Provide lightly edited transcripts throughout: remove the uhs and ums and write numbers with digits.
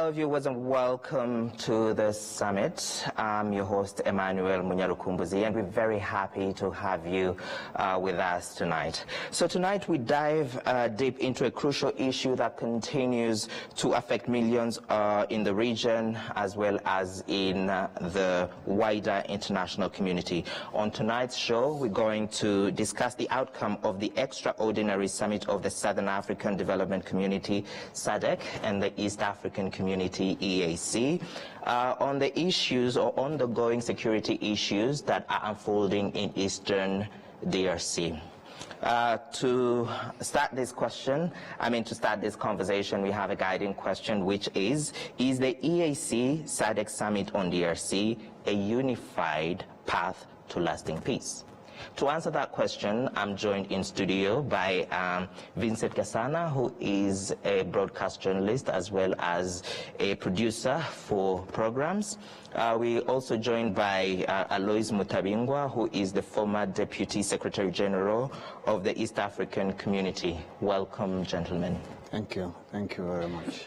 all of you, welcome to the summit. I'm your host, Emmanuel Munyarukumbuzi, and we're very happy to have you with us tonight. So tonight we dive deep into a crucial issue that continues to affect millions in the region as well as in the wider international community. On tonight's show, we're going to discuss the outcome of the extraordinary summit of the Southern African Development Community, SADC, and the East African Community, EAC, on the issues or ongoing security issues that are unfolding in Eastern DRC. To start this conversation, we have a guiding question, which is the EAC-SADC summit on DRC a unified path to lasting peace? To answer that question, I'm joined in studio by Vincent Gasana, who is a broadcast journalist as well as a producer for programs. We're also joined by Alois Mutabingwa, who is the former Deputy Secretary General of the East African Community. Welcome, gentlemen. Thank you. Thank you very much.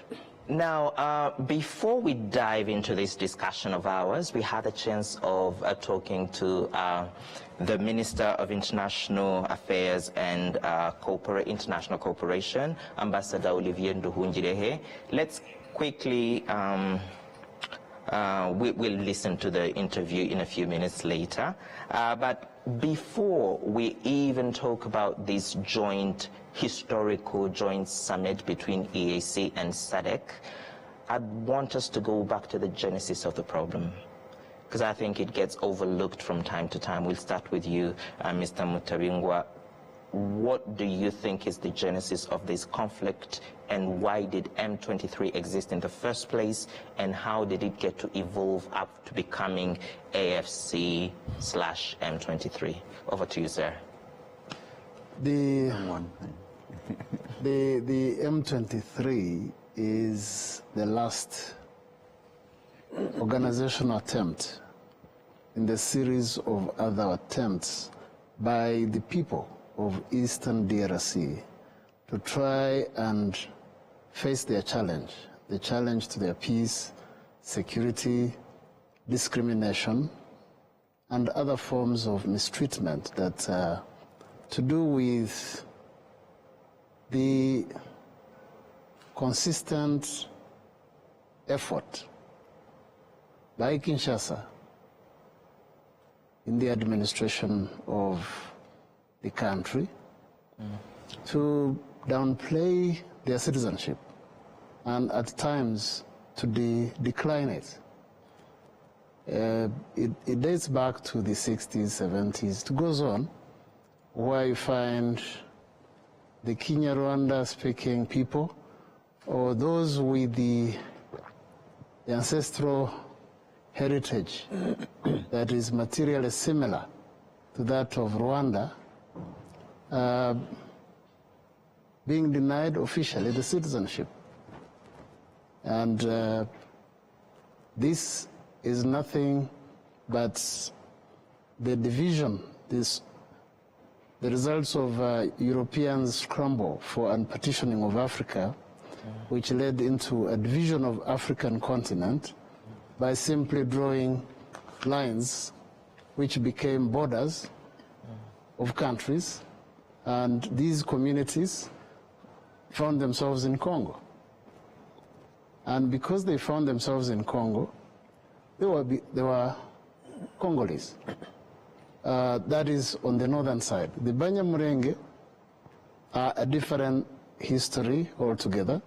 Now, before we dive into this discussion of ours, we had a chance of talking to the Minister of International Affairs and International Cooperation, Ambassador Olivier Nduhungirehe. Let's quickly, we'll listen to the interview in a few minutes later. But before we even talk about this historical joint summit between EAC and SADC, I want us to go back to the genesis of the problem, because I think it gets overlooked from time to time. We'll start with you, Mr. Mutabingwa. What do you think is the genesis of this conflict, and why did M23 exist in the first place, and how did it get to evolve up to becoming AFC/M23? Over to you, sir. The M23 is the last organizational attempt in the series of other attempts by the people of Eastern DRC to try and face their challenge, the challenge to their peace, security, discrimination, and other forms of mistreatment that to do with the consistent effort by Kinshasa in the administration of the country to downplay their citizenship and at times to decline it. It dates back to the 60s, 70s. It goes on, where you find the Kenya-Rwanda speaking people or those with the ancestral heritage that is materially similar to that of Rwanda being denied officially the citizenship. And this is nothing but the division, the results of Europeans' scramble for unpartitioning of Africa, which led into a division of African continent by simply drawing lines which became borders of countries, and these communities found themselves in Congo. And because they found themselves in Congo, they were Congolese. That is on the northern side. The Banyamulenge are a different history altogether,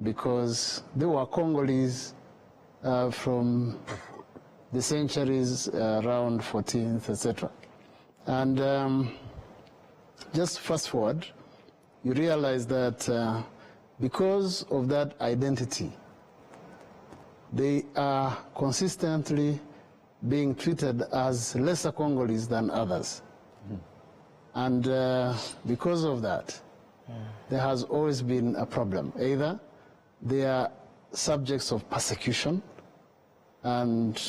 because they were Congolese from the centuries around 14th, etc. And just fast forward, you realize that because of that identity, they are consistently being treated as lesser Congolese than others. And because of that, there has always been a problem. Either they are subjects of persecution and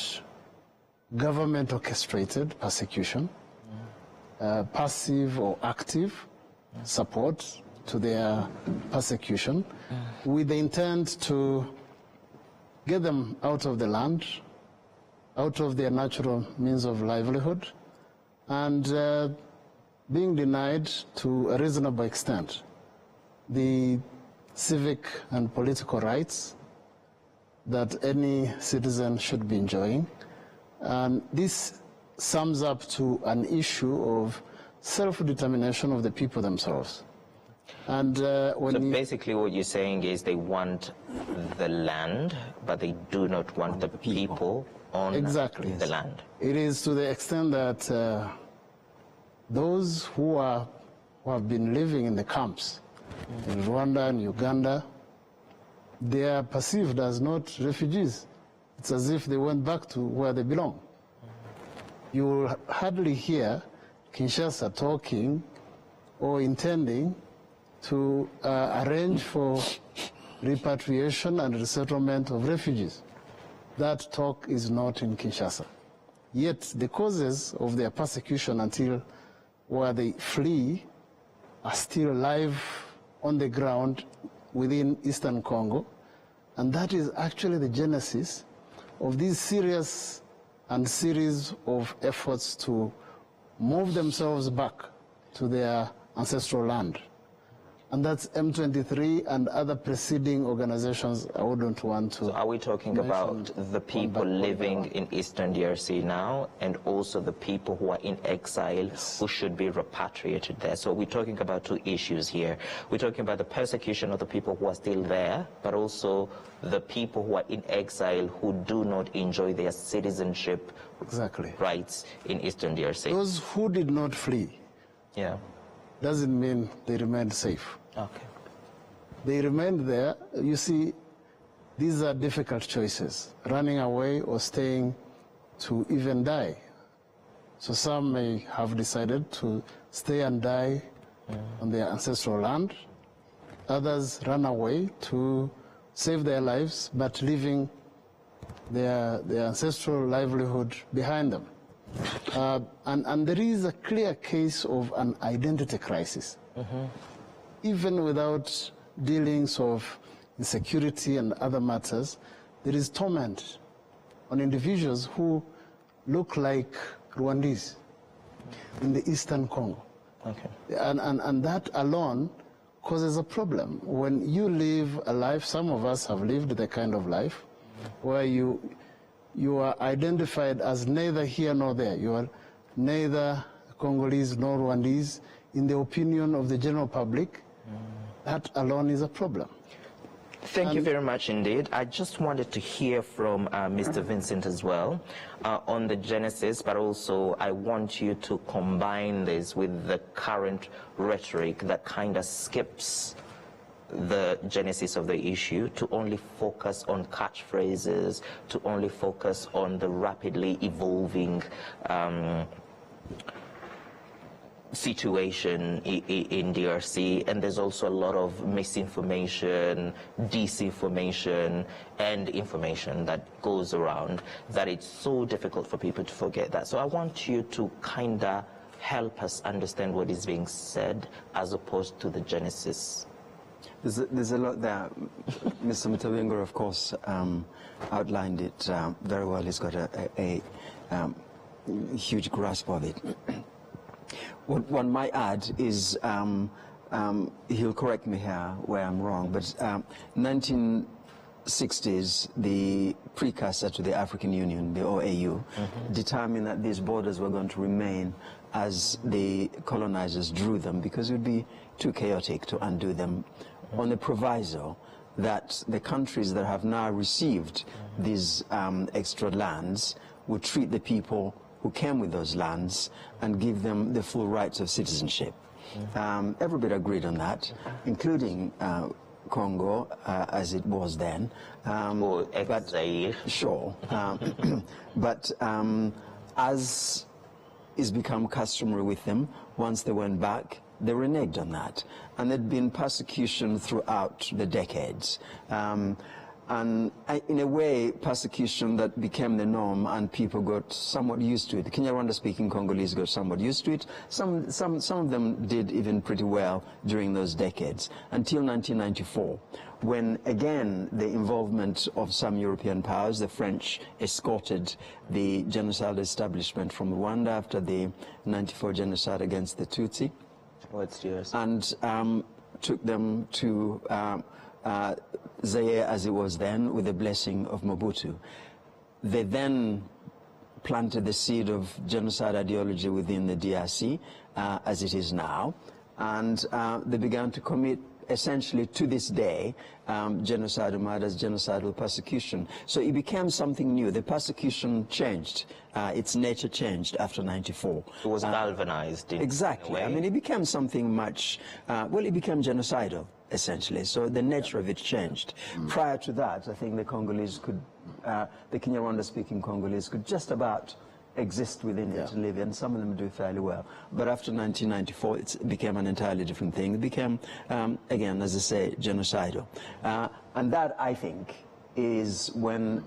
government orchestrated persecution, passive or active support to their persecution, with the intent to get them out of the land, out of their natural means of livelihood, and being denied to a reasonable extent the civic and political rights that any citizen should be enjoying. And this sums up to an issue of self-determination of the people themselves. And so basically what you're saying is they want the land, but they do not want the people on the land. It is to the extent that those who have been living in the camps in Rwanda and Uganda, they are perceived as not refugees. It's as if they went back to where they belong. You will hardly hear Kinshasa talking or intending to arrange for repatriation and resettlement of refugees. That talk is not in Kinshasa. Yet the causes of their persecution until where they flee are still alive on the ground within Eastern Congo. And that is actually the genesis of these serious and series of efforts to move themselves back to their ancestral land. And that's M23 and other preceding organizations I wouldn't want to. So are we talking about the people living in Eastern DRC now, and also the people who are in exile who should be repatriated there? So we're talking about two issues here. We're talking about the persecution of the people who are still there, but also the people who are in exile who do not enjoy their citizenship rights in Eastern DRC. Those who did not flee, doesn't mean they remained safe. Okay. They remained there. You see, these are difficult choices, running away or staying to even die. So some may have decided to stay and die on their ancestral land. Others run away to save their lives, but leaving their ancestral livelihood behind them. And there is a clear case of an identity crisis. Even without dealings of insecurity and other matters, there is torment on individuals who look like Rwandese in the Eastern Congo. And that alone causes a problem. When you live a life, some of us have lived the kind of life where you are identified as neither here nor there. You are neither Congolese nor Rwandese in the opinion of the general public. That alone is a problem. Thank you very much indeed. I just wanted to hear from Mr. Vincent as well on the genesis, but also I want you to combine this with the current rhetoric that kind of skips the genesis of the issue to only focus on catchphrases, to only focus on the rapidly evolving situation in DRC, and there's also a lot of misinformation, disinformation, and information that goes around that it's so difficult for people to forget that. So I want you to kind of help us understand what is being said as opposed to the genesis. There's a lot there. Mr. Mutawengo, of course, outlined it very well. He's got a huge grasp of it. What one might add is, he'll correct me here where I'm wrong, but 1960s, the precursor to the African Union, the OAU, determined that these borders were going to remain as the colonizers drew them, because it would be too chaotic to undo them, on the proviso that the countries that have now received these extra lands would treat the people who came with those lands and give them the full rights of citizenship. Everybody agreed on that, including Congo, as it was then. Or exile. Sure. But as is become customary with them, once they went back, they reneged on that. And there'd been persecution throughout the decades. and in a way, persecution that became the norm, and people got somewhat used to it. The Kinyarwanda-speaking Congolese got somewhat used to it. Some of them did even pretty well during those decades, until 1994, when again the involvement of some European powers, the French escorted the genocidal establishment from Rwanda after the 94 genocide against the Tutsi. What's yours? And took them to Zaire as it was then, with the blessing of Mobutu. They then planted the seed of genocide ideology within the DRC, as it is now, and they began to commit, essentially to this day, genocidal murders, genocidal persecution. So it became something new. The persecution changed. Its nature changed after 94. It was galvanized in exactly. a way. I mean, it became something much, well, it became genocidal, essentially. So the nature of it changed. Prior to that, I think the Congolese could, the Kinyarwanda-speaking Congolese could just about exist within it, live, and some of them do fairly well. But after 1994, it became an entirely different thing. It became, again, as I say, genocidal. And that, I think, is when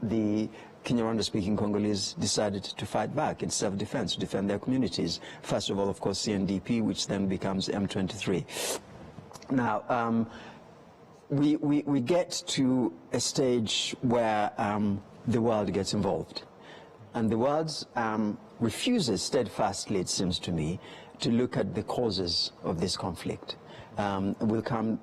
the Kinyarwanda-speaking Congolese decided to fight back in self-defense, to defend their communities. First of all, of course, CNDP, which then becomes M23. Now, we get to a stage where the world gets involved. And the world refuses steadfastly, it seems to me, to look at the causes of this conflict. We'll come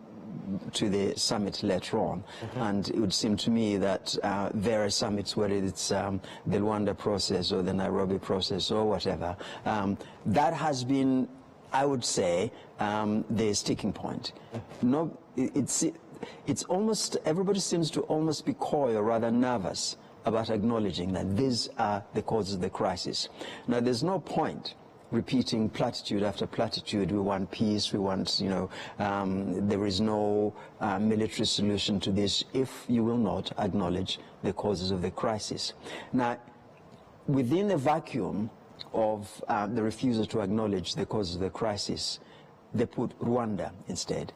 to the summit later on, and it would seem to me that various summits, whether it's the Rwanda process or the Nairobi process or whatever, that has been, I would say, the sticking point. No, it's almost, everybody seems to almost be coy or rather nervous about acknowledging that these are the causes of the crisis. Now, there's no point repeating platitude after platitude. We want peace, we want, you know, there is no military solution to this, if you will not acknowledge the causes of the crisis. Now, within the vacuum of the refusal to acknowledge the causes of the crisis, they put Rwanda instead.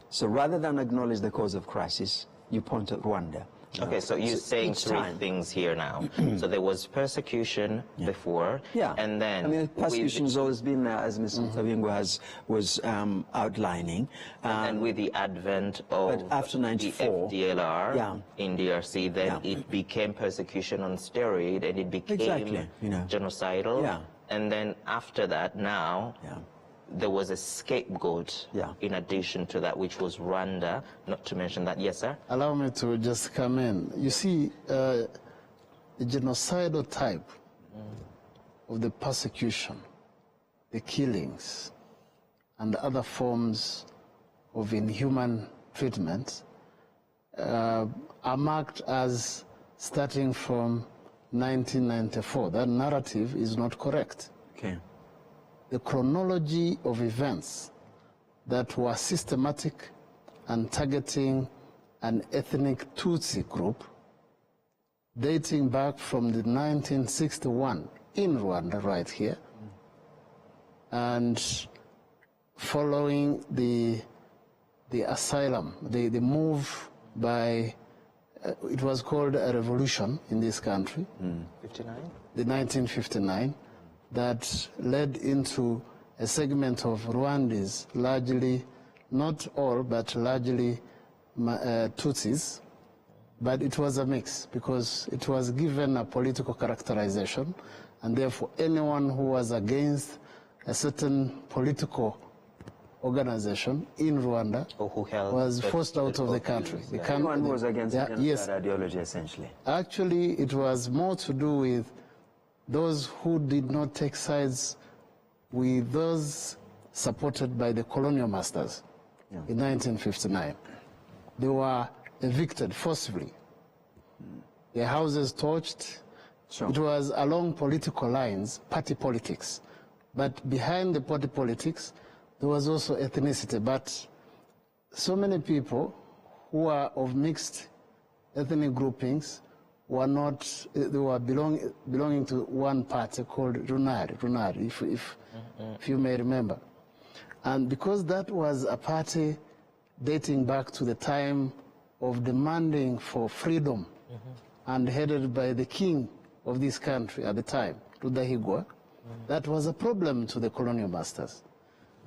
So rather than acknowledge the cause of crisis, you point at Rwanda. Okay, so you're saying three things here now. So there was persecution before, and then... I mean, persecution has always been there, as Mr. Tabingwa was outlining. And with the advent of after 94, the FDLR in DRC, then it became persecution on steroid, and it became genocidal. And then after that, now... there was a scapegoat in addition to that, which was Rwanda, not to mention that. Yes, sir? Allow me to just come in. You see, the genocidal type of the persecution, the killings, and other forms of inhuman treatment are marked as starting from 1994. That narrative is not correct. Okay. The chronology of events that were systematic and targeting an ethnic Tutsi group dating back from the 1961 in Rwanda, right here, and following the asylum, the move by, it was called a revolution in this country, 59? The 1959, that led into a segment of Rwandans, largely, not all, but largely Tutsis, but it was a mix because it was given a political characterization, and therefore anyone who was against a certain political organization in Rwanda or who held was forced out of the country. Anyone who was against genocide ideology, essentially. Actually, it was more to do with those who did not take sides with those supported by the colonial masters in 1959. They were evicted forcibly. Their houses torched. Sure. It was along political lines, party politics. But behind the party politics, there was also ethnicity. But so many people who are of mixed ethnic groupings were not, they were belonging to one party called Runari, if you may remember. And because that was a party dating back to the time of demanding for freedom and headed by the king of this country at the time, Rudahigwa, that was a problem to the colonial masters.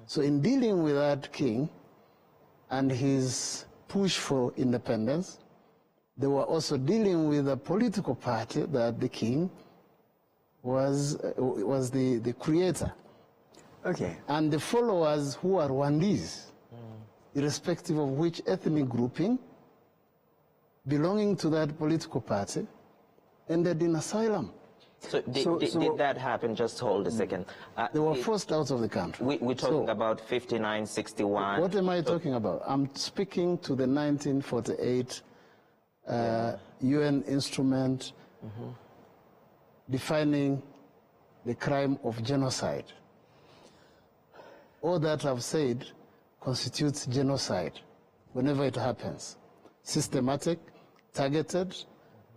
So in dealing with that king and his push for independence, they were also dealing with a political party that the king was the creator. Okay. And the followers who are Rwandese, irrespective of which ethnic grouping belonging to that political party, ended in asylum. So did that happen? Just hold a second. They were forced out of the country. We're talking about 59-61. What am I talking about? I'm speaking to the 1948 UN instrument defining the crime of genocide. All that I've said constitutes genocide whenever it happens. Systematic, targeted,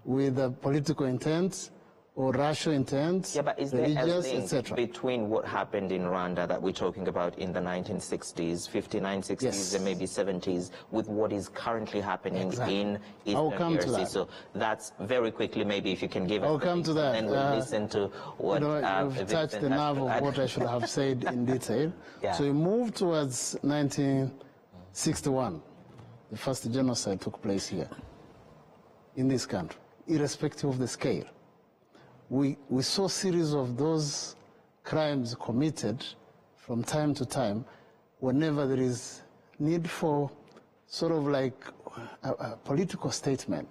with a political intent or racial intent, yeah, but is there religious, a link etc. between what happened in Rwanda that we're talking about in the 1960s, 59, 60s, Yes. and maybe 70s, with what is currently happening in I'll Eastern come to DRC? that. So that's very quickly, maybe if you can give us I'll the come links, to that. and then we'll listen to what You've touched Vincent the has nerve to of add. what I should have said in detail. Yeah. So we move towards 1961. The first genocide took place here, in this country, irrespective of the scale. We saw a series of those crimes committed from time to time whenever there is need for sort of like a political statement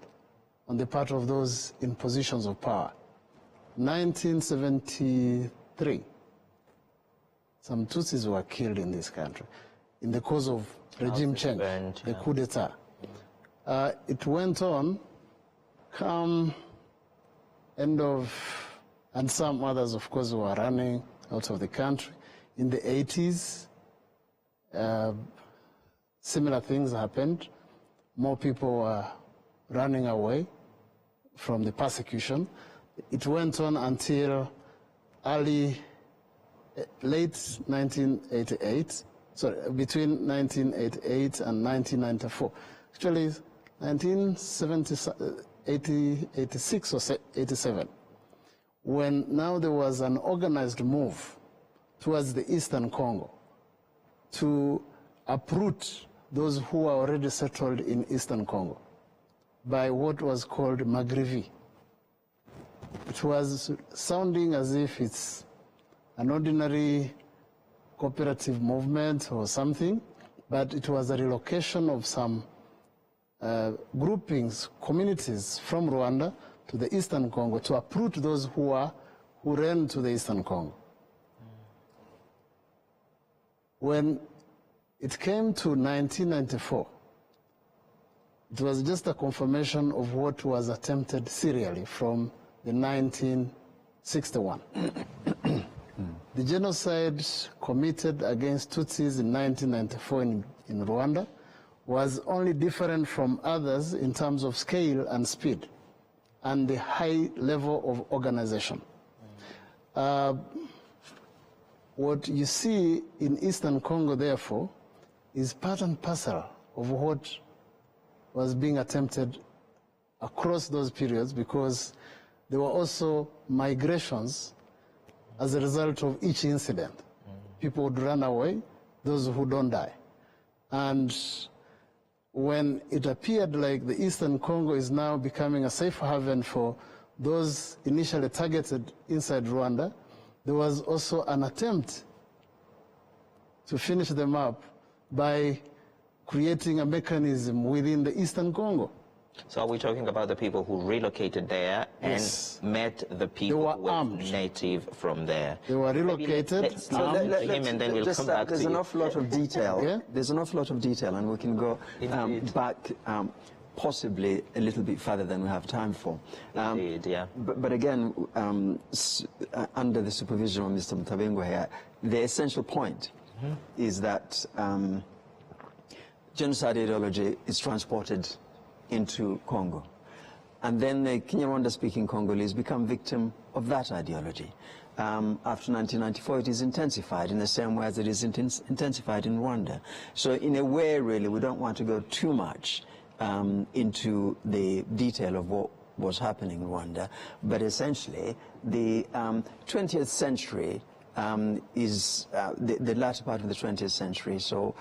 on the part of those in positions of power. 1973, some Tutsis were killed in this country in the cause of regime change, the coup d'etat. It went on, end of, and some others, of course, were running out of the country. In the 80s, similar things happened. More people were running away from the persecution. It went on until late 1988, sorry, between 1988 and 1994. Actually, 1986 or 87, when now there was an organized move towards the Eastern Congo to uproot those who are already settled in Eastern Congo by what was called Magrivi. It was sounding as if it's an ordinary cooperative movement or something, but it was a relocation of some groupings, communities from Rwanda to the Eastern Congo to uproot those who ran to the Eastern Congo. When it came to 1994, it was just a confirmation of what was attempted serially from the 1961. The genocide committed against Tutsis in 1994 in Rwanda was only different from others in terms of scale and speed and the high level of organization. What you see in Eastern Congo, therefore, is part and parcel of what was being attempted across those periods, because there were also migrations as a result of each incident. People would run away, those who don't die. And when it appeared like the Eastern Congo is now becoming a safe haven for those initially targeted inside Rwanda, there was also an attempt to finish them up by creating a mechanism within the Eastern Congo. So are we talking about the people who relocated there Yes. and met the people who were armed. native from there? They were relocated. Let's listen to him and then we'll come back to There's an you. awful lot of detail. Yeah? There's an awful lot of detail, and we can go Indeed. back possibly a little bit further than we have time for. Indeed, yeah. But again, under the supervision of Mr. Mutabengo here, the essential point is that genocide ideology is transported into Congo. And then the Kinyarwanda-speaking Congolese become victim of that ideology. After 1994, it is intensified in the same way as it is intensified in Rwanda. So in a way, really, we don't want to go too much into the detail of what was happening in Rwanda, but essentially the 20th century is the latter part of the 20th century, so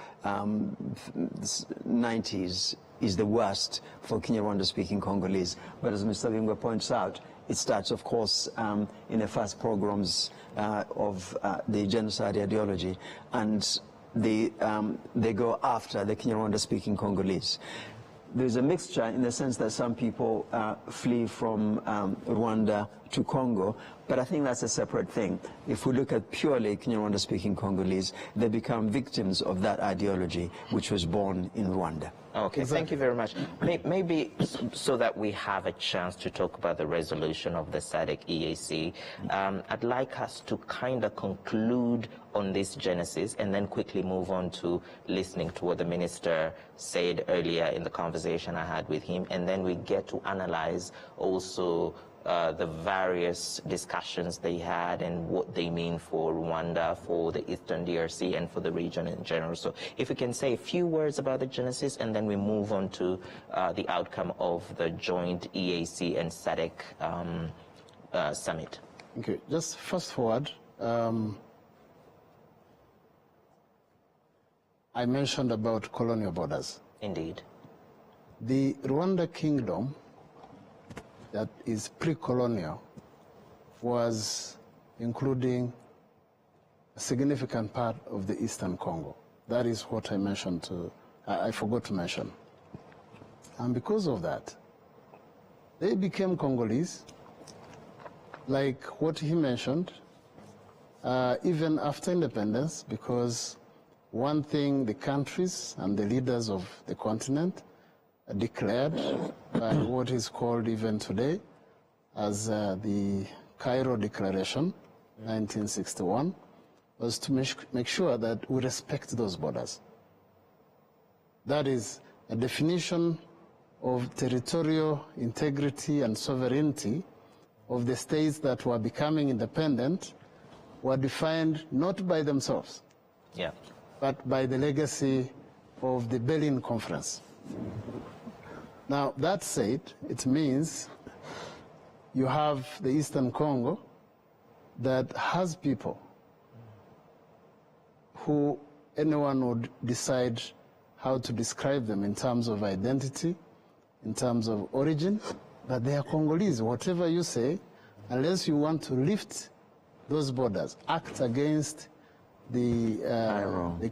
90s is the worst for Kinyarwanda-speaking Congolese. But as Mr. Bingwa points out, it starts, of course, in the first pogroms of the genocide ideology, and they go after the Kinyarwanda-speaking Congolese. There's a mixture in the sense that some people flee from Rwanda to Congo, but I think that's a separate thing. If we look at purely Kinyarwanda-speaking Congolese, they become victims of that ideology which was born in Rwanda. Okay, thank you very much. Maybe so that we have a chance to talk about the resolution of the SADC EAC, I'd like us to kind of conclude on this genesis and then quickly move on to listening to what the minister said earlier in the conversation I had with him, and then we get to analyze also the various discussions they had and what they mean for Rwanda, for the Eastern DRC, and for the region in general. So if we can say a few words about the genesis, and then we move on to the outcome of the joint EAC and SADC summit. Okay, just fast forward. I mentioned about colonial borders. Indeed. The Rwanda kingdom that is pre-colonial was including a significant part of the Eastern Congo. That is what I mentioned I forgot to mention. And because of that, they became Congolese, like what he mentioned, even after independence, because one thing the countries and the leaders of the continent declared by what is called even today as the Cairo Declaration, 1961, was to make sure that we respect those borders. That is a definition of territorial integrity and sovereignty of the states that were becoming independent, were defined not by themselves, but by the legacy of the Berlin Conference. Now, that said, it means you have the Eastern Congo that has people who anyone would decide how to describe them in terms of identity, in terms of origin, but they are Congolese. Whatever you say, unless you want to lift those borders, act against the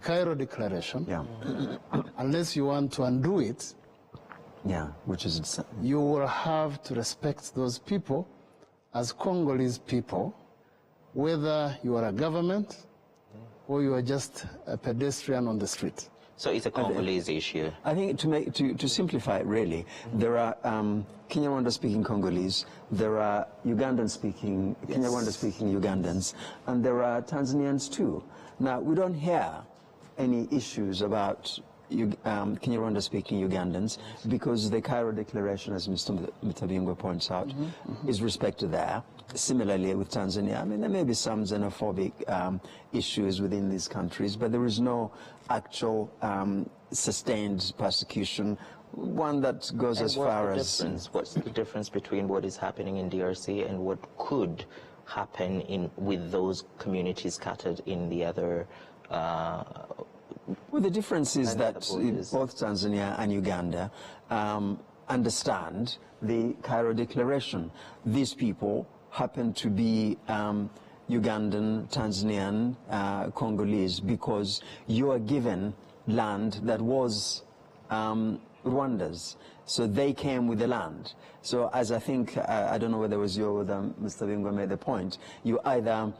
Cairo Declaration, unless you want to undo it, you will have to respect those people as Congolese people, whether you are a government or you are just a pedestrian on the street. So it's a Congolese issue. I think to simplify it really, there are Kinyarwanda-speaking Congolese, there are Ugandan-speaking, Kinyarwanda-speaking Ugandans, and there are Tanzanians too. Now, we don't hear any issues about Kinyarwanda-speaking Ugandans because the Cairo Declaration, as Mr. Mutabingwa points out, is respected there. Similarly with Tanzania, I mean, there may be some xenophobic issues within these countries, but there is no actual sustained persecution, one that goes as far as... What's the difference between what is happening in DRC and what could happen with those communities scattered in the other... Well, the difference is that both Tanzania and Uganda understand the Cairo Declaration. These people happen to be Ugandan, Tanzanian, Congolese, because you are given land that was Rwanda's. So they came with the land. So as I think, I don't know whether it was you or Mr. Bingwa made the point, you either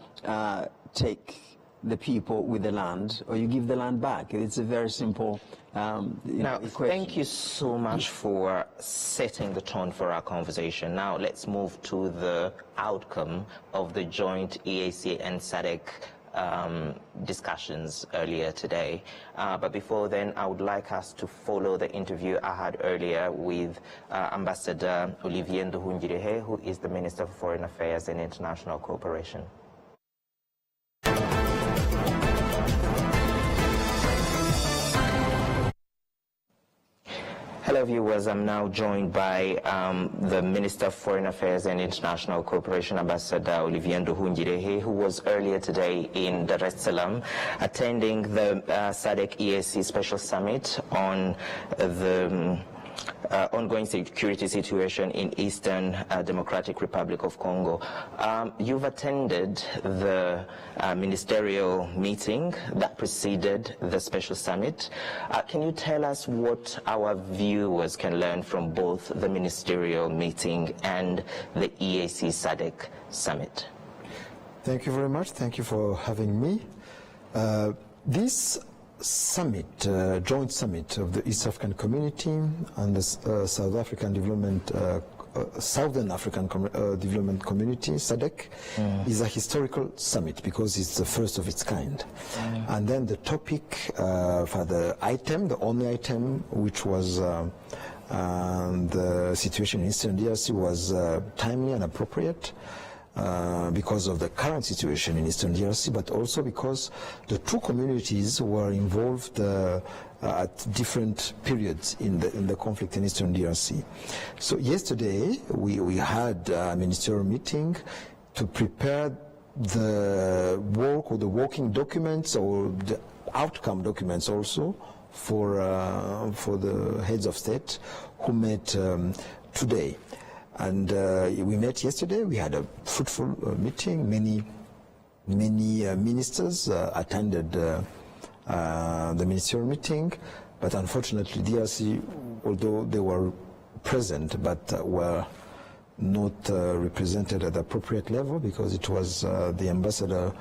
take the people with the land, or you give the land back. It's a very simple equation. Thank you so much for setting the tone for our conversation. Now let's move to the outcome of the joint EAC and SADC discussions earlier today. But before then, I would like us to follow the interview I had earlier with Ambassador Olivier Nduhungirehe, who is the Minister for Foreign Affairs and International Cooperation. Hello viewers, I'm now joined by the Minister of Foreign Affairs and International Cooperation, Ambassador Olivier Nduhungirehe, who was earlier today in Dar es Salaam attending the SADC EAC Special Summit on the ongoing security situation in Eastern Democratic Republic of Congo. You've attended the ministerial meeting that preceded the special summit. Can you tell us what our viewers can learn from both the ministerial meeting and the EAC-SADC summit? Thank you very much. Thank you for having me. This summit, joint summit of the East African Community and the Southern African Development Community, SADC, is a historical summit because it's the first of its kind. And then the topic for the item, the only item, which was the situation in Eastern DRC, was timely and appropriate. Because of the current situation in Eastern DRC, but also because the two communities were involved at different periods in the conflict in Eastern DRC. So yesterday we had a ministerial meeting to prepare the work or the working documents or the outcome documents also for the heads of state who met today. And we met yesterday. We had a fruitful meeting. Many ministers attended the ministerial meeting, but unfortunately DRC, although they were present, but were not represented at the appropriate level because it was the ambassador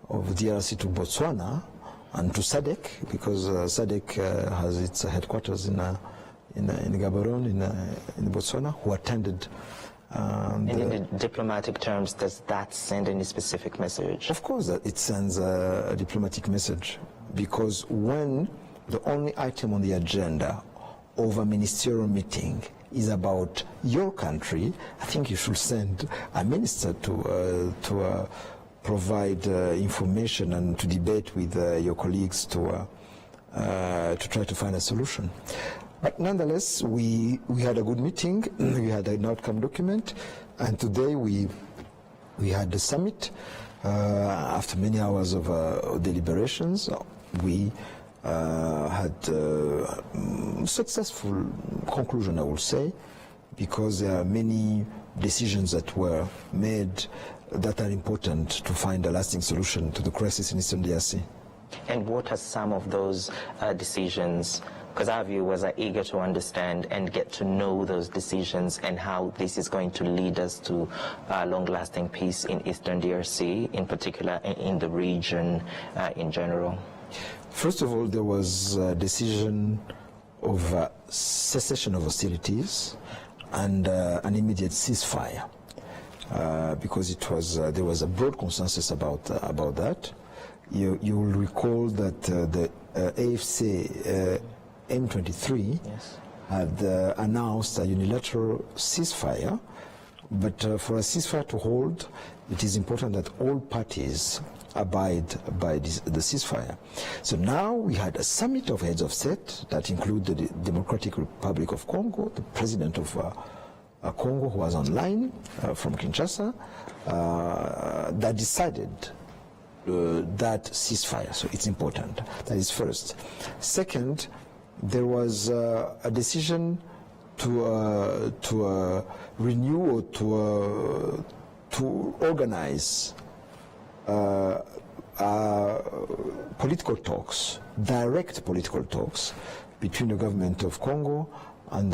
of DRC to Botswana and to SADC, because SADC has its headquarters in Gaborone, in Botswana, who attended. And in the diplomatic terms, does that send any specific message? Of course, it sends a diplomatic message, because when the only item on the agenda of a ministerial meeting is about your country, I think you should send a minister to provide information and to debate with your colleagues to try to find a solution. But nonetheless, we had a good meeting. We had an outcome document, and today we had the summit. After many hours of deliberations, we had successful conclusion, I will say, because there are many decisions that were made that are important to find a lasting solution to the crisis in Eastern DRC. And what are some of those decisions? Because our viewers are eager to understand and get to know those decisions and how this is going to lead us to long-lasting peace in Eastern DRC, in particular, in the region in general. First of all, there was a decision of cessation of hostilities and an immediate ceasefire, because it was there was a broad consensus about that. You will recall that the AFC M23 had announced a unilateral ceasefire, but for a ceasefire to hold, it is important that all parties abide by the ceasefire. So now we had a summit of heads of state that included the Democratic Republic of Congo, the president of Congo, who was online from Kinshasa, that decided that ceasefire. So it's important. That is first. Second, there was a decision to renew or to organize political talks, direct political talks between the government of Congo and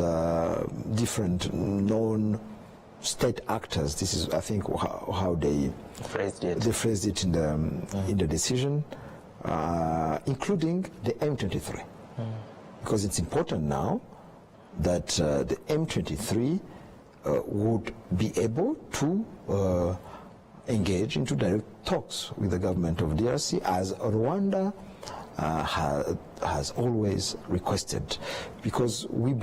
different known state actors. This is, I think, how they phrased it in the decision, including the M23. Because it's important now that the M23 would be able to engage into direct talks with the government of DRC, as Rwanda has always requested, because we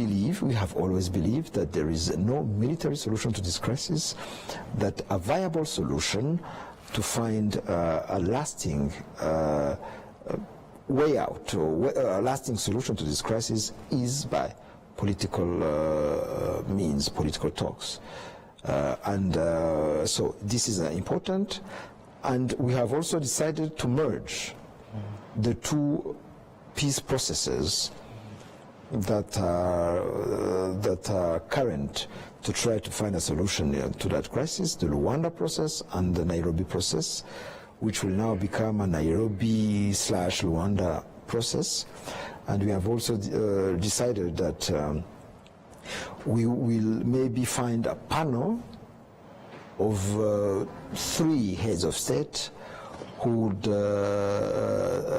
have always believed that there is no military solution to this crisis, that a viable solution to find a lasting way out, or a lasting solution to this crisis, is by political means, political talks. So this is important. And we have also decided to merge the two peace processes that are current to try to find a solution to that crisis, the Rwanda process and the Nairobi process, which will now become a Nairobi/Rwanda process. And we have also decided that we will maybe find a panel of 3 heads of state who would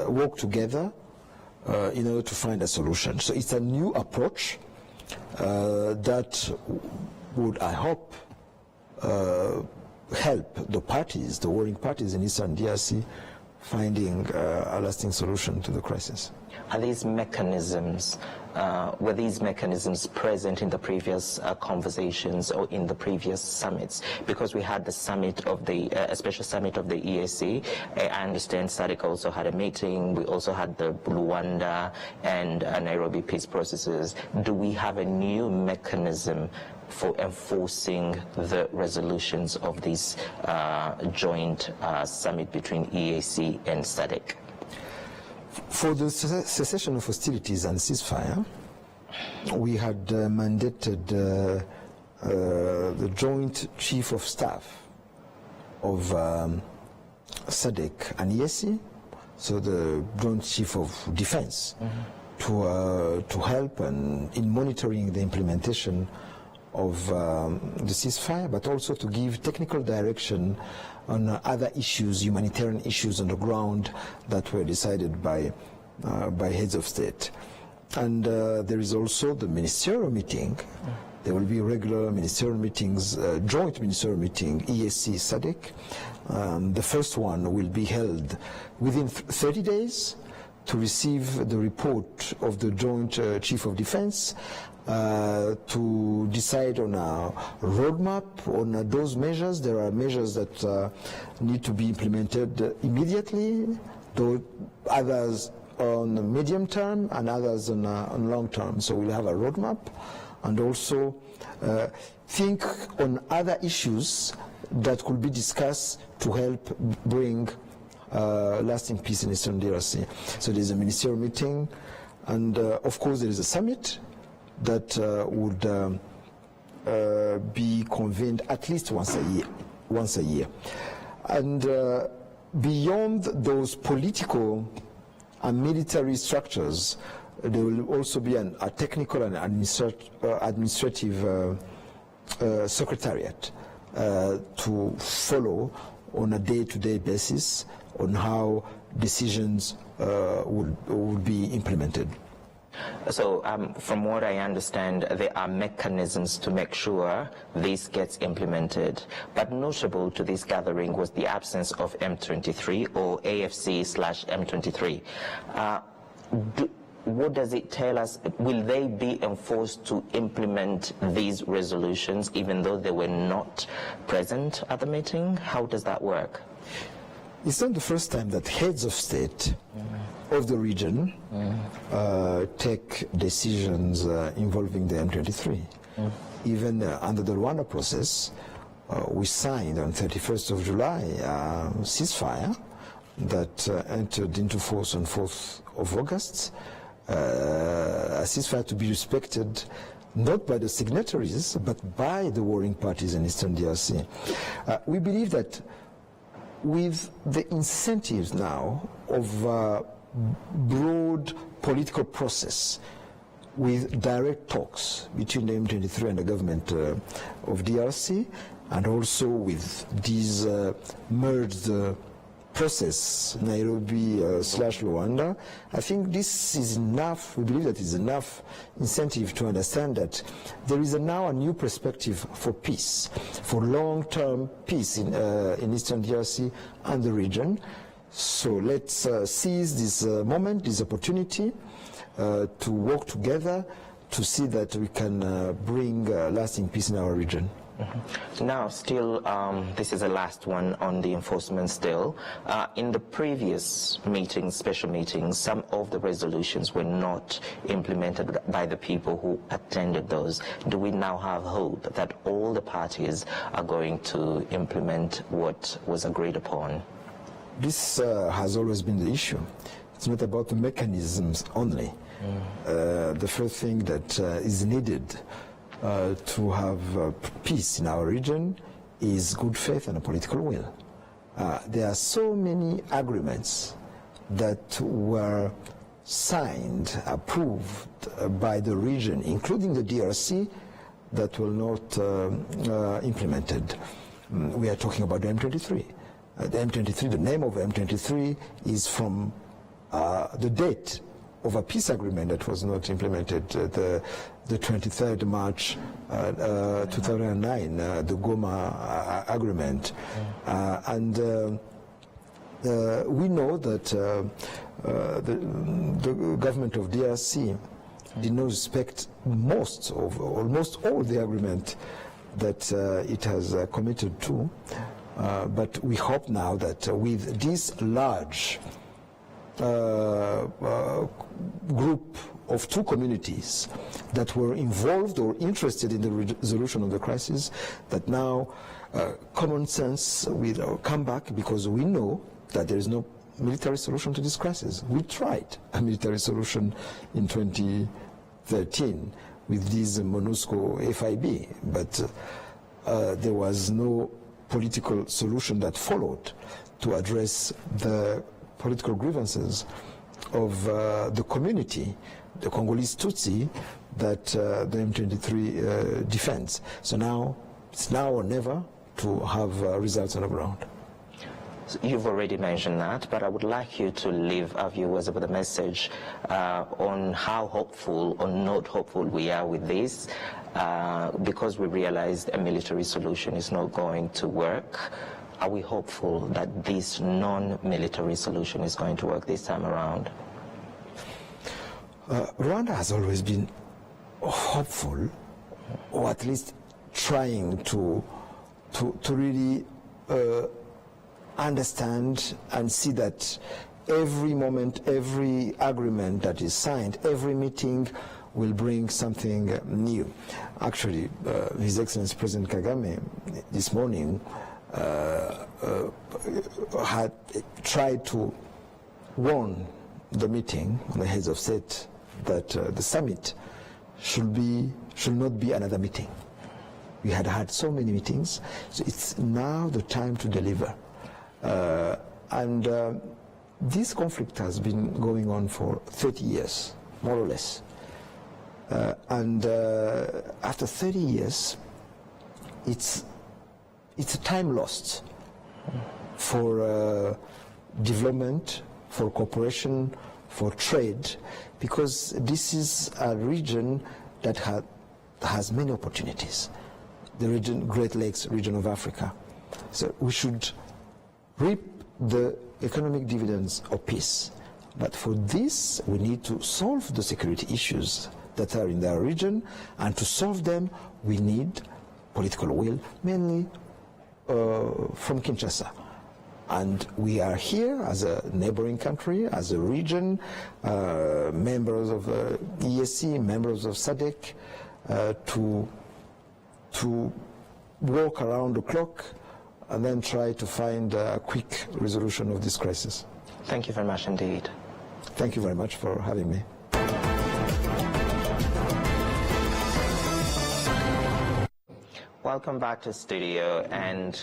work together in order to find a solution. So it's a new approach that would, I hope, help the parties, the warring parties in Eastern DRC, finding a lasting solution to the crisis. Are these mechanisms, were these mechanisms present in the previous conversations or in the previous summits? Because we had the summit of the, a special summit of the EAC. I understand SADC also had a meeting. We also had the Rwanda and Nairobi peace processes. Do we have a new mechanism for enforcing the resolutions of this joint summit between EAC and SADC? For the cessation of hostilities and ceasefire, we had mandated the Joint Chief of Staff of SADC and EAC, so the Joint Chief of Defense, to help in monitoring the implementation of the ceasefire, but also to give technical direction on other issues, humanitarian issues on the ground that were decided by heads of state. And there is also the ministerial meeting. There will be regular ministerial meetings, joint ministerial meeting, EAC-SADC. The first one will be held within 30 days to receive the report of the Joint Chief of Defense, to decide on a roadmap on those measures. There are measures that need to be implemented immediately, though others on the medium term and others on long term. So we'll have a roadmap, and also think on other issues that could be discussed to help bring lasting peace in Eastern DRC. So there's a ministerial meeting, and of course there is a summit that would be convened at least once a year. And beyond those political and military structures, there will also be a technical and administrative secretariat to follow on a day-to-day basis on how decisions would be implemented. So from what I understand, there are mechanisms to make sure this gets implemented. But notable to this gathering was the absence of M23 or AFC/M23. What does it tell us? Will they be enforced to implement these resolutions even though they were not present at the meeting? How does that work? It's not the first time that heads of state of the region take decisions involving the M23. Even under the Rwanda process, we signed on 31st of July a ceasefire that entered into force on 4th of August. A ceasefire to be respected not by the signatories, but by the warring parties in Eastern DRC. We believe that with the incentives now of broad political process, with direct talks between the M23 and the government of DRC, and also with these merged process, Nairobi/Rwanda, I think this is enough. We believe that is enough incentive to understand that there is now a new perspective for peace, for long-term peace in Eastern DRC and the region. So let's seize this moment, this opportunity to work together to see that we can bring lasting peace in our region. Now, still, this is the last one on the enforcement still. In the previous meetings, special meetings, some of the resolutions were not implemented by the people who attended those. Do we now have hope that all the parties are going to implement what was agreed upon? This has always been the issue. It's not about the mechanisms only. The first thing that is needed to have peace in our region is good faith and a political will. There are so many agreements that were signed, approved by the region, including the DRC, that were not implemented. We are talking about the M23. The M23, the name of M23 is from the date of a peace agreement that was not implemented, the 23rd March 2009, the Goma agreement. And we know that the government of DRC did not respect almost all the agreement that it has committed to. But we hope now that with this large group of two communities that were involved or interested in the resolution of the crisis, that now common sense will come back, because we know that there is no military solution to this crisis. We tried a military solution in 2013 with this MONUSCO FIB, but there was no political solution that followed to address the political grievances of the community, the Congolese Tutsi, that the M23 defends. So now, it's now or never to have results on the ground. So you've already mentioned that, but I would like you to leave our viewers with a message on how hopeful or not hopeful we are with this, because we realized a military solution is not going to work. Are we hopeful that this non-military solution is going to work this time around? Rwanda has always been hopeful, or at least trying to really understand and see that every moment, every agreement that is signed, every meeting will bring something new. Actually, His Excellency President Kagame this morning had tried to warn the meeting, the heads of state, that the summit should not be another meeting. We had had so many meetings, so it's now the time to deliver. This conflict has been going on for 30 years, more or less. After 30 years, it's a time lost for development, for cooperation, for trade, because this is a region that has many opportunities. The region, Great Lakes region of Africa. So we should reap the economic dividends of peace. But for this, we need to solve the security issues that are in our region, and to solve them, we need political will, mainly from Kinshasa. And we are here as a neighboring country, as a region, members of EAC, members of SADC, to work around the clock and then try to find a quick resolution of this crisis. Thank you very much indeed. Thank you very much for having me. Welcome back to studio, and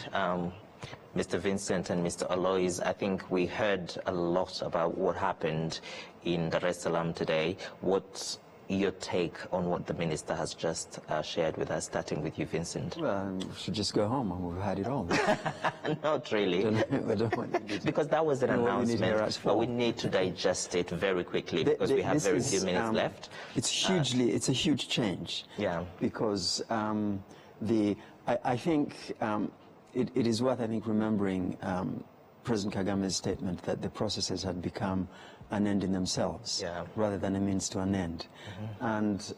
Mr. Vincent and Mr. Alois, I think we heard a lot about what happened in Dar es Salaam today. What's your take on what the minister has just shared with us, starting with you, Vincent? Well, we should just go home, and we've had it all. Not really. Because that was an announcement, but we need to digest it very quickly, because we have very few minutes left. It's a huge change. Yeah. Because I think it is worth, remembering President Kagame's statement that the processes had become an end in themselves, rather than a means to an end. And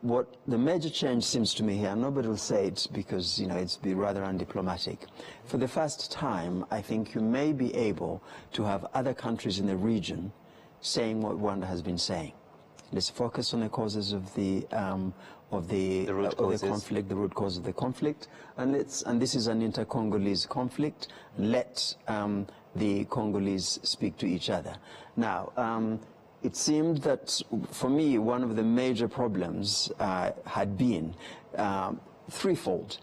what the major change seems to me here, nobody will say it because, you know, it's be rather undiplomatic. For the first time, I think you may be able to have other countries in the region saying what Rwanda has been saying. Let's focus on the causes of the conflict, the root cause of the conflict, and this is an inter-Congolese conflict. Let the Congolese speak to each other. Now, it seemed that, for me, one of the major problems had been threefold.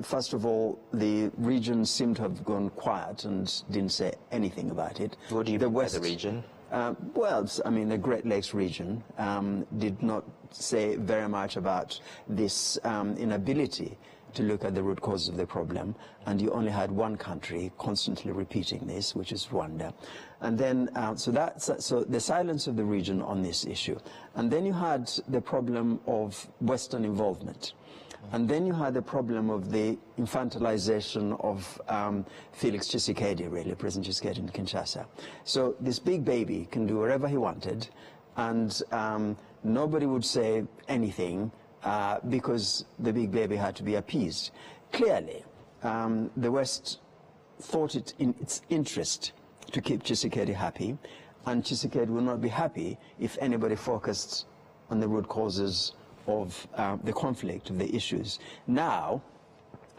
First of all, the region seemed to have gone quiet and didn't say anything about it. What do you mean by the region? Well, I mean, the Great Lakes region did not say very much about this inability to look at the root cause of the problem, and you only had one country constantly repeating this, which is Rwanda. And then, so the silence of the region on this issue. And then you had the problem of Western involvement. And then you had the problem of the infantilization of Felix Tshisekedi, really, President Tshisekedi in Kinshasa. So this big baby can do whatever he wanted, and nobody would say anything because the big baby had to be appeased. Clearly, the West thought it in its interest to keep Tshisekedi happy, and Tshisekedi will not be happy if anybody focused on the root causes of the conflict, of the issues. Now,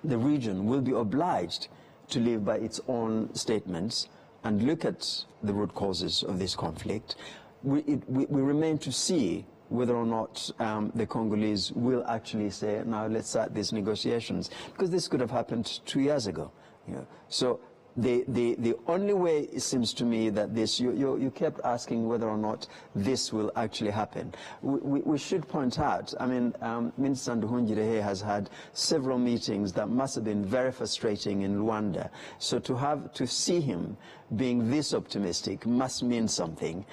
the region will be obliged to live by its own statements and look at the root causes of this conflict. We remain to see whether or not the Congolese will actually say, now let's start these negotiations, because this could have happened 2 years ago. You know? So the only way, it seems to me, that this, you kept asking whether or not this will actually happen. We should point out, I mean, Minister Nduhungirehe has had several meetings that must have been very frustrating in Rwanda. So to see him being this optimistic must mean something.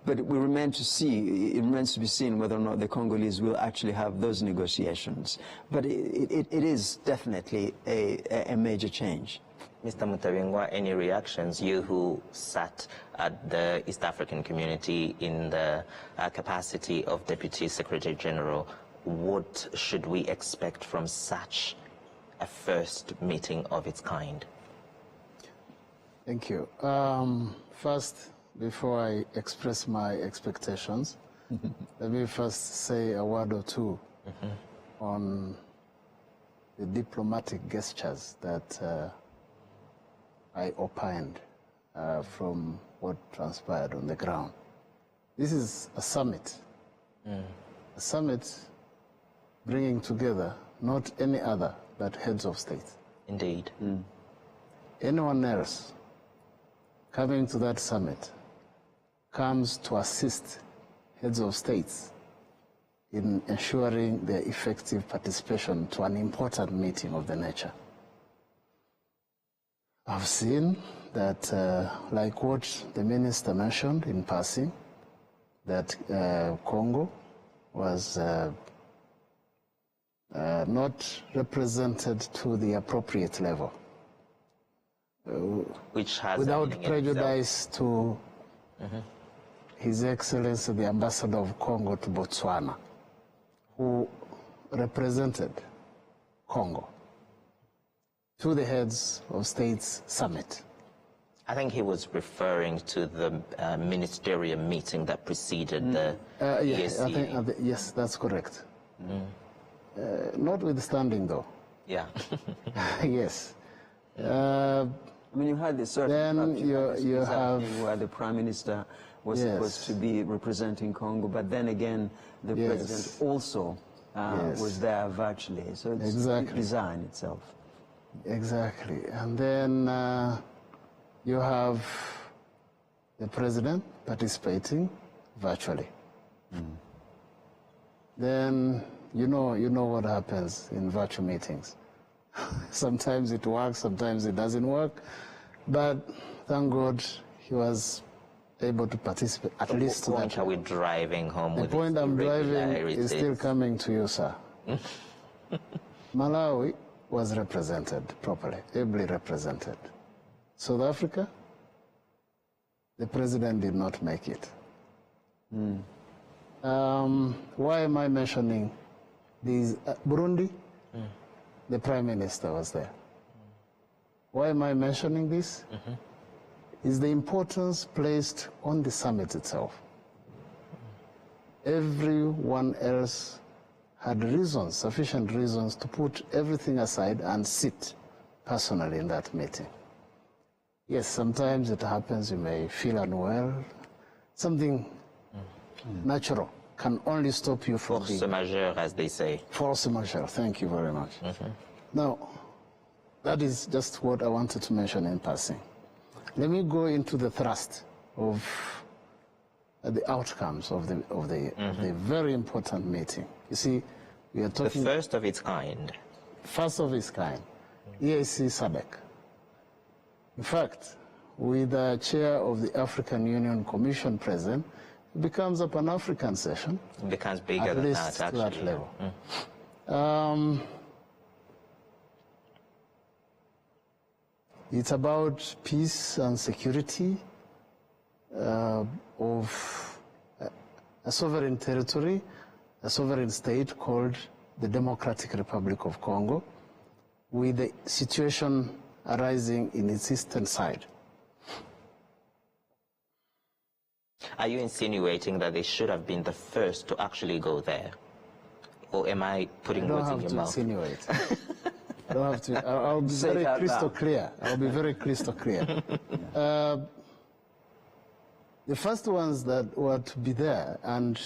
But it remains to be seen whether or not the Congolese will actually have those negotiations. But it is definitely a major change. Mr. Mutabingwa, any reactions? You who sat at the East African community in the capacity of Deputy Secretary General, what should we expect from such a first meeting of its kind? Thank you. First, before I express my expectations, let me first say a word or two on the diplomatic gestures that I opined from what transpired on the ground. This is a summit. A summit bringing together not any other but heads of state. Indeed. Anyone else coming to that summit comes to assist heads of states in ensuring their effective participation to an important meeting of the nature. I've seen that, like what the minister mentioned in passing, that Congo was not represented to the appropriate level. Which has without prejudice to His Excellency the Ambassador of Congo to Botswana, who represented Congo to the heads of states summit. I think he was referring to the ministerial meeting that preceded the Yes, EAC. yes, that's correct. Notwithstanding, though. Yeah. Yes. I mean, you had this certain Then you have where the Prime Minister was supposed to be representing Congo, but then again, the President also was there virtually. So it's design itself. Exactly. And then you have the President participating virtually. Then you know what happens in virtual meetings. Sometimes it works, sometimes it doesn't work, but thank God he was able to participate at least to that. What point are we driving home with? The point I'm driving is still coming to you, sir. Malawi was represented properly, ably represented. South Africa, the President did not make it. Why am I mentioning these? Burundi, the Prime Minister was there. Why am I mentioning this? Is the importance placed on the summit itself. Everyone else had reasons, sufficient reasons, to put everything aside and sit personally in that meeting. Yes, sometimes it happens, you may feel unwell. Something natural can only stop you from Force majeure, as they say. Force majeure, thank you very much. Now, that is just what I wanted to mention in passing. Let me go into the thrust of the outcomes of the very important meeting. You see, we are talking... The first of its kind. First of its kind, EAC-SADC. In fact, with the chair of the African Union Commission present, it becomes a Pan-African session. It becomes bigger than that, actually. At least to that level. It's about peace and security of a sovereign territory, a sovereign state called the Democratic Republic of Congo, with the situation arising in its eastern side. Are you insinuating that they should have been the first to actually go there? Or am I putting words in your mouth? I don't have to insinuate. I don't have to. I'll be very crystal clear. I'll be very crystal clear. The first ones that were to be there and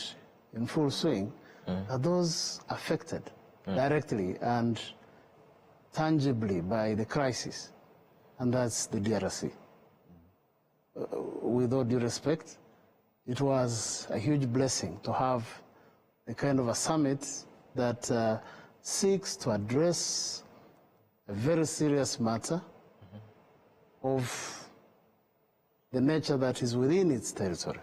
in full swing are those affected directly and tangibly by the crisis, and that's the DRC. With all due respect, it was a huge blessing to have the kind of a summit that seeks to address a very serious matter of the nature that is within its territory.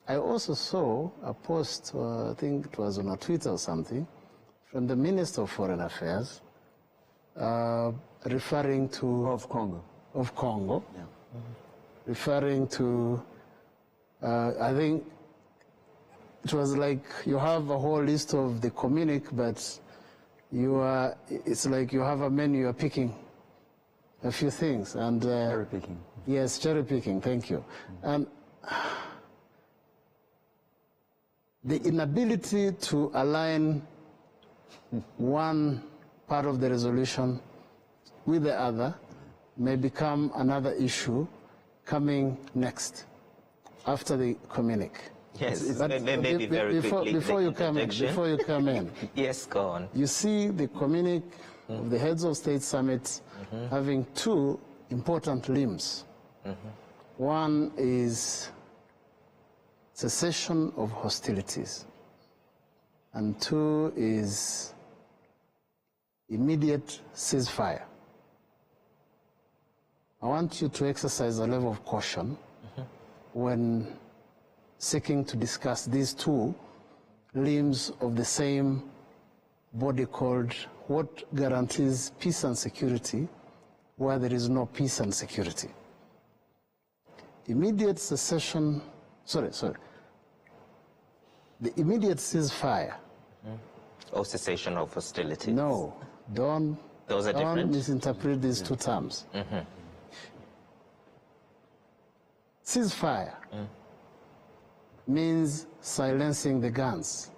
I also saw a post, I think it was on a Twitter or something, from the Minister of Foreign Affairs, referring to... Of Congo. Yeah. Referring to, I think it was like you have a whole list of the communique, but it's like you have a menu, you're picking a few things. And cherry picking. Yes, cherry picking, thank you. And the inability to align one part of the resolution with the other may become another issue coming next, after the communique. Yes, maybe very quickly. Before you come in. Yes, go on. You see the communique of the Heads of State Summit having two important limbs. One is cessation of hostilities, and two is immediate ceasefire. I want you to exercise a level of caution when seeking to discuss these two limbs of the same body called what guarantees peace and security where there is no peace and security. Immediate cessation, the immediate ceasefire. Or cessation of hostilities. No, don't misinterpret these two terms. Ceasefire means silencing the guns.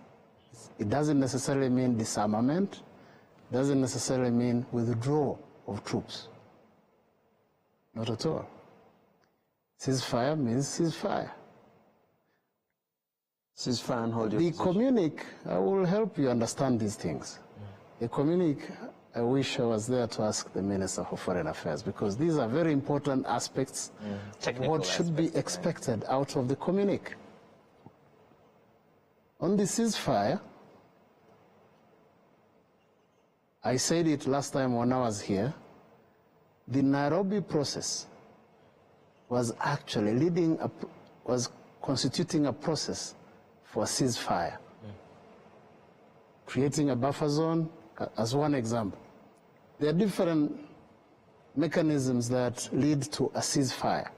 It doesn't necessarily mean disarmament, doesn't necessarily mean withdrawal of troops. Not at all. Ceasefire means ceasefire. Ceasefire and hold your The position. communique, I will help you understand these things. The communique, I wish I was there to ask the Minister for Foreign Affairs, because these are very important aspects of what should be expected out of the communique. On the ceasefire, I said it last time when I was here, the Nairobi process was actually was constituting a process for a ceasefire. Creating a buffer zone, as one example. There are different mechanisms that lead to a ceasefire.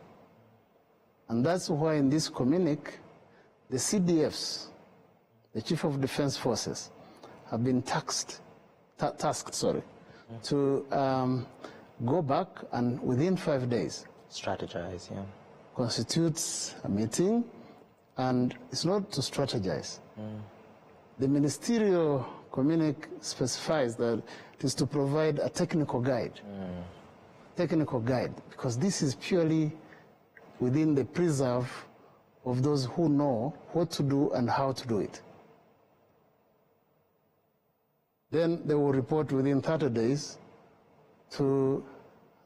And that's why in this communique, the CDFs, the Chief of Defense Forces, have been tasked to go back and within 5 days strategize, yeah, constitute a meeting, and it's not to strategize. The ministerial communique specifies that it is to provide a technical guide. Technical guide, because this is purely within the preserve of those who know what to do and how to do it. Then they will report within 30 days to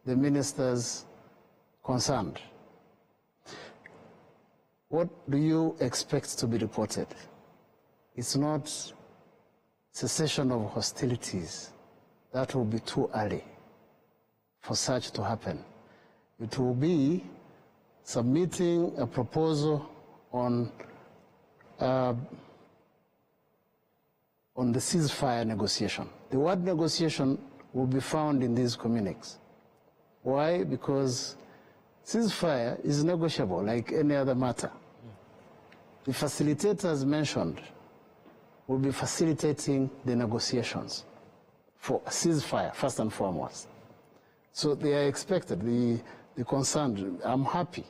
the ministers concerned. What do you expect to be reported? It's not cessation of hostilities. That will be too early for such to happen. It will be submitting a proposal on the ceasefire negotiation. The word negotiation will be found in these communiques. Why? Because ceasefire is negotiable like any other matter. The facilitators mentioned will be facilitating the negotiations for a ceasefire, first and foremost. So they are expected, the concerned. I'm happy.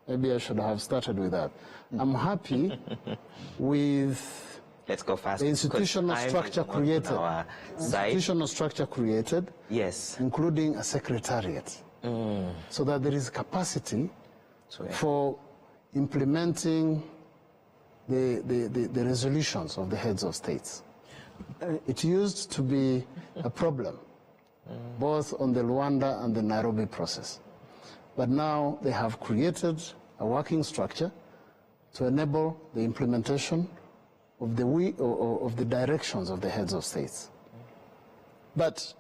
Maybe I should have started with that. I'm happy with Let's go fast. the institutional structure created. Institutional structure created, yes, including a secretariat, so that there is capacity for implementing the resolutions of the heads of states. It used to be a problem, both on the Rwanda and the Nairobi process. But now they have created a working structure to enable the implementation of the directions of the heads of states. But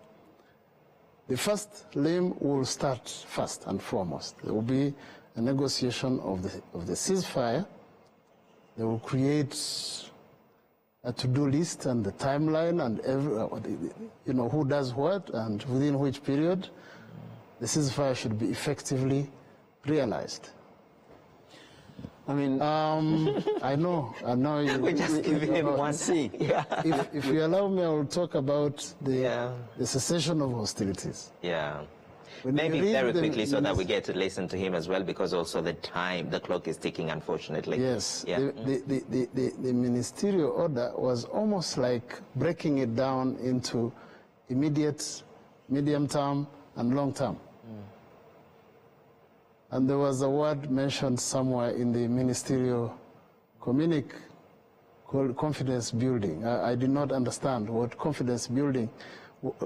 the first limb will start first and foremost. There will be a negotiation of the ceasefire. They will create a to-do list and the timeline and who does what and within which period the ceasefire should be effectively realized. I mean, I know we just give him one see. Yeah. If you allow me, I will talk about the cessation of hostilities. Yeah. When Maybe very quickly so that we get to listen to him as well, because also the clock is ticking, unfortunately. Yes. Yeah. The ministerial order was almost like breaking it down into immediate, medium term, and long term. And there was a word mentioned somewhere in the ministerial communique called confidence building. I did not understand what confidence building,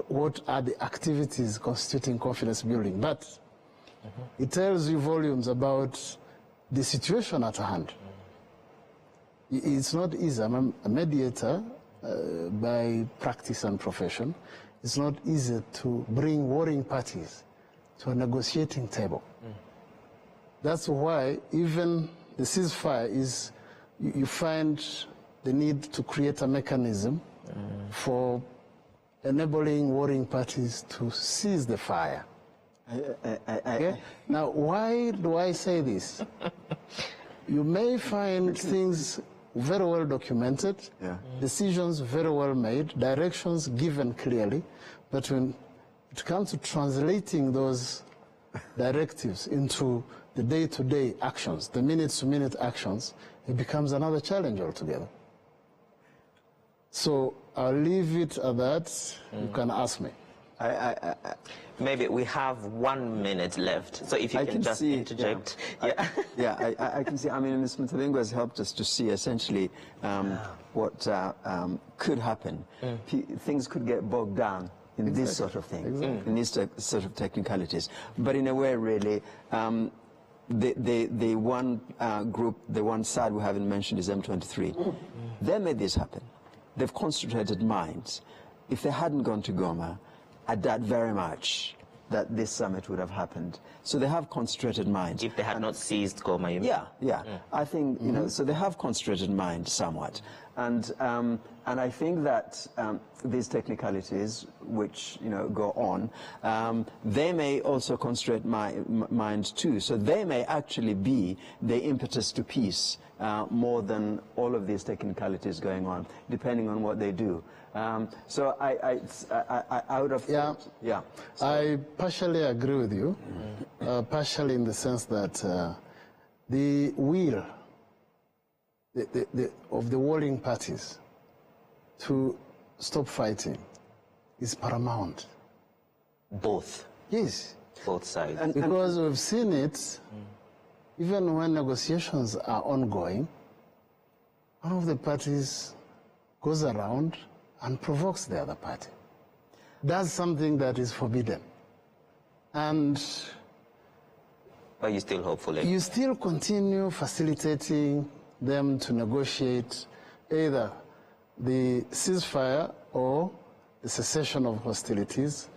what are the activities constituting confidence building, but it tells you volumes about the situation at hand. It's not easy. I'm a mediator by practice and profession. It's not easy to bring warring parties to a negotiating table. That's why even the ceasefire is, you find the need to create a mechanism for enabling warring parties to cease the fire. Okay? Now, why do I say this? You may find things very well documented, decisions very well made, directions given clearly, but when it comes to translating those directives into the day-to-day actions, the minute-to-minute actions, it becomes another challenge altogether. So I'll leave it at that. You can ask me. Maybe we have 1 minute left, so if you can just interject. I can see. I mean, Ms. Mutalengo has helped us to see essentially what could happen. Things could get bogged down in this sort of thing, in these sort of technicalities. But in a way, really, the one group, the one side we haven't mentioned is M23. They made this happen. They've concentrated minds. If they hadn't gone to Goma, I doubt very much that this summit would have happened. So they have concentrated minds. If they had not seized Goma, you mean? Yeah. I think, so they have concentrated minds somewhat. And I think that these technicalities, which go on, they may also constrain my mind too. So they may actually be the impetus to peace more than all of these technicalities going on, depending on what they do. So I would have thought, yeah. So. I partially agree with you, partially in the sense that the will of the warring parties to stop fighting is paramount. Both? Yes. Both sides? Because we've seen it, even when negotiations are ongoing, one of the parties goes around and provokes the other party. Does something that is forbidden. And are you still hopeful? You still continue facilitating them to negotiate either the ceasefire or the cessation of hostilities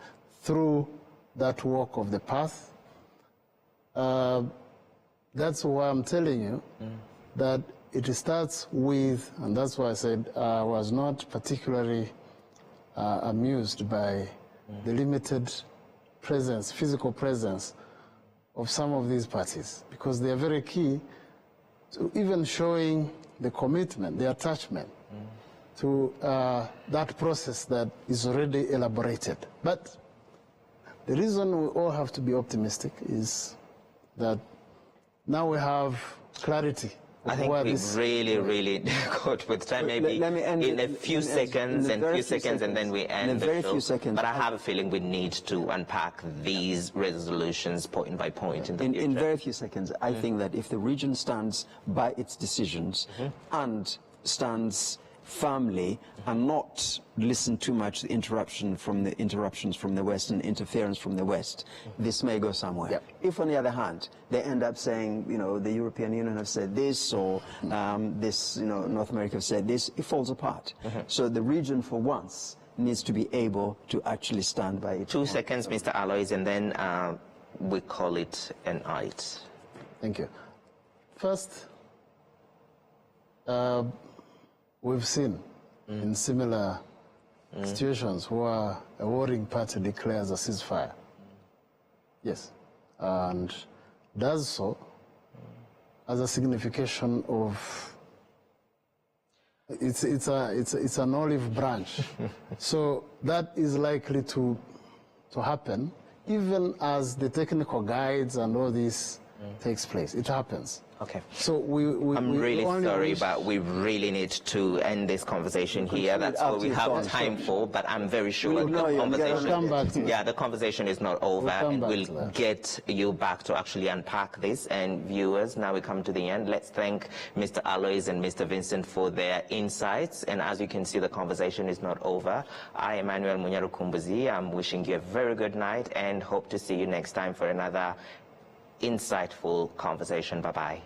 through that walk of the path. That's why I'm telling you that it starts with, and that's why I said I was not particularly amused by the limited presence, physical presence of some of these parties, because they are very key to even showing the commitment, the attachment to that process that is already elaborated. But the reason we all have to be optimistic is that now we have clarity. I think we've really got with time. Maybe in a few seconds, and then we end the show. But I have a feeling we need to unpack these resolutions point by point in the future. In very few seconds, I think that if the region stands by its decisions and stands firmly and not listen too much to interruptions from the West and interference from the West, this may go somewhere. Yep. If, on the other hand, they end up saying, the European Union have said this, or North America have said this, it falls apart. So the region, for once, needs to be able to actually stand by it. 2 seconds, Mr. Aloys, and then we call it a night. Thank you. First, we've seen in similar situations where a warring party declares a ceasefire. Yes, and does so as a signification of it's an olive branch. So that is likely to happen even as the technical guides and all this takes place. It happens. Okay. So I'm really sorry, but we really need to end this conversation here. That's what we have time for, but I'm very sure the conversation is not over, and we'll get you back to actually unpack this. And viewers, now we come to the end. Let's thank Mr. Aloys and Mr. Vincent for their insights. And as you can see, the conversation is not over. I, Emmanuel Munyarukumbuzi, I'm wishing you a very good night and hope to see you next time for another insightful conversation. Bye-bye.